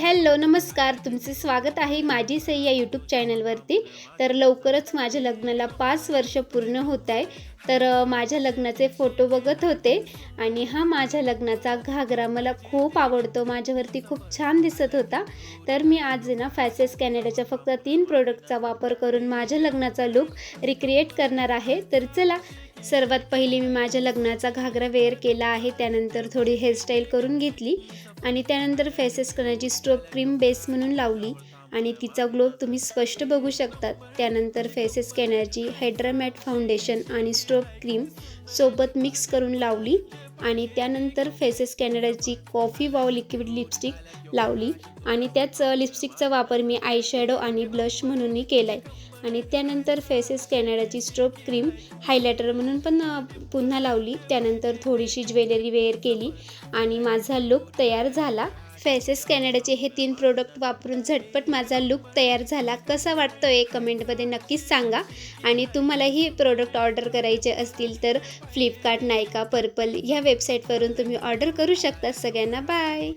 Hello नमस्कार, तुमचे स्वागत आहे माझी सई या यूट्यूब चॅनलवरती। तर लवकरच माझ्या लग्नाला 5 वर्ष पूर्ण होत आहे। तर माझ्या लग्नाचे फोटो बघत होते आणि हा माझ्या लग्नाचा घागरा मला खूप आवडतो, माझ्यावरती खूप छान दिसत होता। तर मी आज ना फॅसेस कॅनडाच्या फक्त 3 प्रोडक्टचा वापर करून माझ्या लग्नाचा लुक रिक्रिएट करणार आहे। तर चला, सर्वात पहिले मी माझ्या लग्नाचा घागरा वेअर केला आहे, त्यानंतर थोडी हेअरस्टाईल करून घेतली आणि त्यानंतर फेसेस करण्याची स्ट्रोब क्रीम बेस म्हणून लावली आणि तिचा ग्लो तुम्ही स्पष्ट बघू शकता। त्यानंतर फेसेस कॅनडाची हायड्रा मॅट फाउंडेशन आणि स्ट्रोब क्रीम सोबत मिक्स करून लावली आणि त्यानंतर फेसेस कॅनडाची कॉफी वाव लिक्विड लिपस्टिक लावली आणि त्याच लिपस्टिकचा वापर मी आय शॅडो आणि ब्लश म्हणूनही केला आहे। आणि त्यानंतर फेसेस कॅनडाची स्ट्रोब क्रीम हायलायटर म्हणून पण पुन्हा लावली। त्यानंतर थोडीशी ज्वेलरी वेअर केली आणि माझा लुक तयार झाला। फेसेस कॅनडाचे हे 3 प्रोडक्ट वापरून झटपट माझा लुक तयार झाला। कसा वाटतोय कमेंटमध्ये नक्कीच सांगा आणि तुम्हालाही प्रोडक्ट ऑर्डर करायचे असतील तर फ्लिपकार्ट, नायका, पर्पल ह्या वेबसाईटवरून तुम्ही ऑर्डर करू शकता। सगळ्यांना बाय।